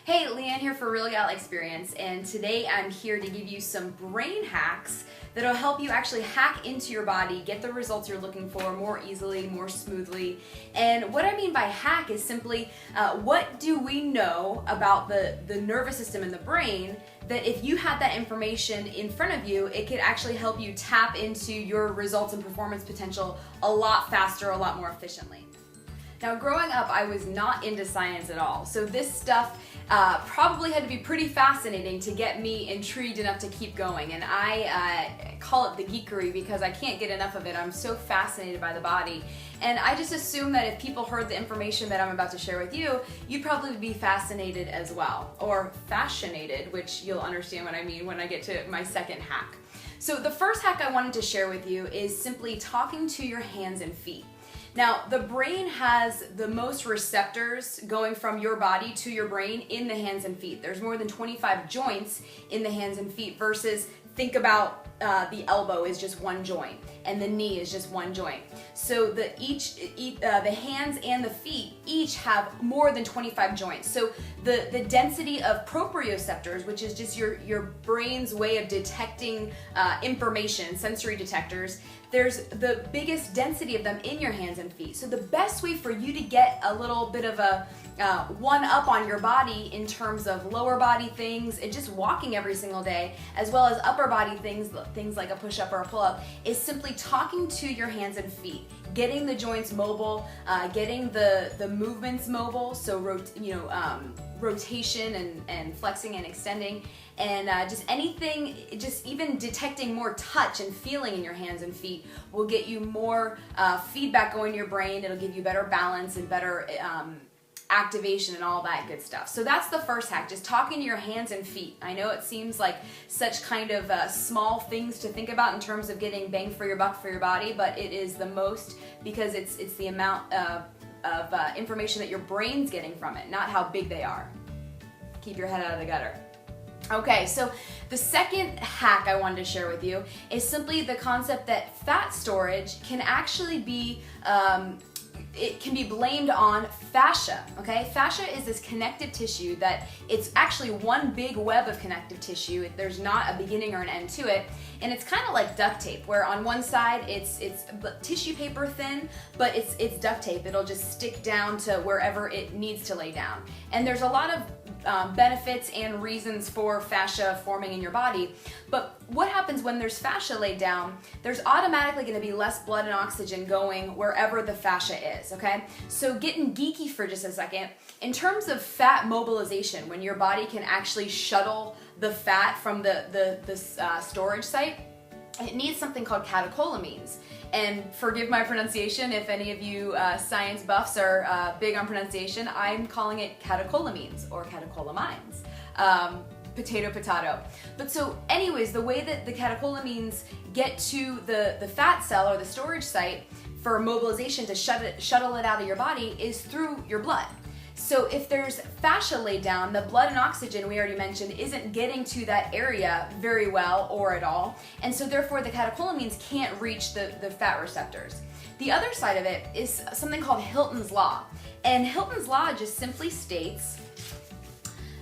Hey, Leanne here for Real Gal Experience, and today I'm here to give you some brain hacks that'll help you actually hack into your body, get the results you're looking for more easily, more smoothly. And what I mean by hack is simply what do we know about the nervous system and the brain that if you had that information in front of you, it could actually help you tap into your results and performance potential a lot faster, a lot more efficiently. Now, growing up, I was not into science at all, so this stuff probably had to be pretty fascinating to get me intrigued enough to keep going. And I call it the geekery because I can't get enough of it. I'm so fascinated by the body. And I just assume that if people heard the information that I'm about to share with you, you'd probably be fascinated as well. Or fascinated, which you'll understand what I mean when I get to my second hack. So the first hack I wanted to share with you is simply talking to your hands and feet. Now, the brain has the most receptors going from your body to your brain in the hands and feet. There's more than 25 joints in the hands and feet versus think about the elbow is just one joint and the knee is just one joint. So the hands and the feet each have more than 25 joints. So the density of proprioceptors, which is just your brain's way of detecting information, sensory detectors, there's the biggest density of them in your hands and feet. So the best way for you to get a little bit of a one up on your body in terms of lower body things and just walking every single day, as well as upper body things like a push-up or a pull-up, is simply talking to your hands and feet, getting the joints mobile, getting the movements mobile, so rotation and flexing and extending, and just anything, just even detecting more touch and feeling in your hands and feet will get you more feedback going to your brain. It'll give you better balance and better activation and all that good stuff. So that's the first hack, just talking to your hands and feet. I know it seems like such kind of small things to think about in terms of getting bang for your buck for your body, but it is the most because it's the amount of information that your brain's getting from it, not how big they are. Keep your head out of the gutter. Okay, so the second hack I wanted to share with you is simply the concept that fat storage can actually be it can be blamed on fascia, okay? Fascia is this connective tissue that it's actually one big web of connective tissue. There's not a beginning or an end to it. And it's kind of like duct tape, where on one side it's tissue paper thin, but it's duct tape. It'll just stick down to wherever it needs to lay down. And there's a lot of benefits and reasons for fascia forming in your body. But what happens when there's fascia laid down, there's automatically going to be less blood and oxygen going wherever the fascia is, okay? So getting geeky for just a second, in terms of fat mobilization, when your body can actually shuttle the fat from the storage site, it needs something called catecholamines. And forgive my pronunciation if any of you science buffs are big on pronunciation. I'm calling it catecholamines or catecholamines. Potato. But so anyways, the way that the catecholamines get to the fat cell or the storage site for mobilization to shuttle it out of your body is through your blood. So if there's fascia laid down, the blood and oxygen we already mentioned isn't getting to that area very well or at all, and so therefore the catecholamines can't reach the fat receptors. The other side of it is something called Hilton's Law, and Hilton's Law just simply states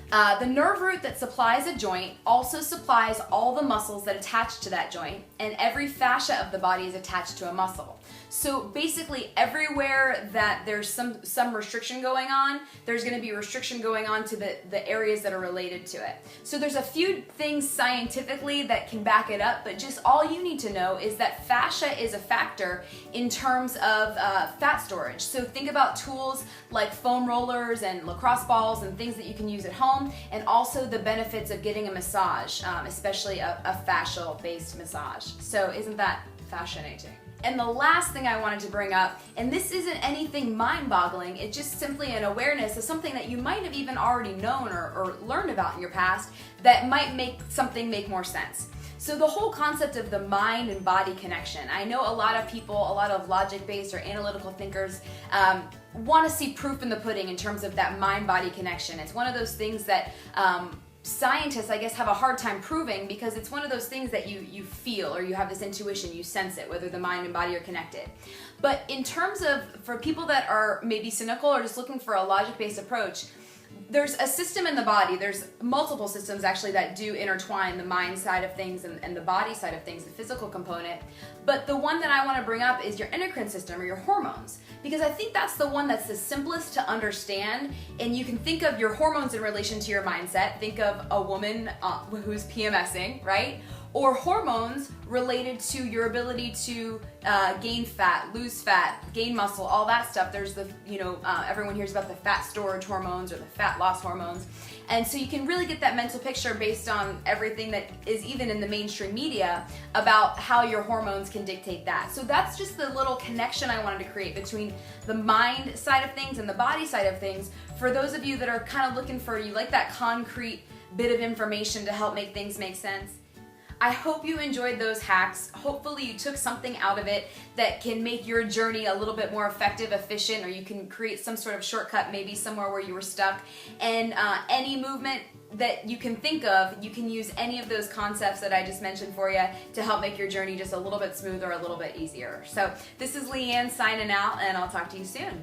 the nerve root that supplies a joint also supplies all the muscles that attach to that joint, and every fascia of the body is attached to a muscle. So basically everywhere that there's some restriction going on, there's going to be restriction going on to the areas that are related to it. So there's a few things scientifically that can back it up, but just all you need to know is that fascia is a factor in terms of fat storage. So think about tools like foam rollers and lacrosse balls and things that you can use at home, and also the benefits of getting a massage, especially a fascial-based massage. So isn't that fascinating? And the last thing I wanted to bring up, and this isn't anything mind-boggling, it's just simply an awareness of something that you might have even already known or learned about in your past that might make something make more sense. So the whole concept of the mind and body connection. I know a lot of people, a lot of logic-based or analytical thinkers want to see proof in the pudding in terms of that mind-body connection. It's one of those things that scientists, I guess, have a hard time proving because it's one of those things that you feel, or you have this intuition, you sense it, whether the mind and body are connected. But in terms of, for people that are maybe cynical or just looking for a logic-based approach, there's a system in the body, there's multiple systems actually that do intertwine the mind side of things and the body side of things, the physical component. But the one that I want to bring up is your endocrine system or your hormones, because I think that's the one that's the simplest to understand. And you can think of your hormones in relation to your mindset. Think of a woman who's PMSing, right? Or hormones related to your ability to gain fat, lose fat, gain muscle, all that stuff. There's the, everyone hears about the fat storage hormones or the fat loss hormones. And so you can really get that mental picture based on everything that is even in the mainstream media about how your hormones can dictate that. So that's just the little connection I wanted to create between the mind side of things and the body side of things. For those of you that are kind of looking for, you like that concrete bit of information to help make things make sense. I hope you enjoyed those hacks. Hopefully you took something out of it that can make your journey a little bit more effective, efficient, or you can create some sort of shortcut maybe somewhere where you were stuck. And any movement that you can think of, you can use any of those concepts that I just mentioned for you to help make your journey just a little bit smoother, a little bit easier. So this is Leanne signing out, and I'll talk to you soon.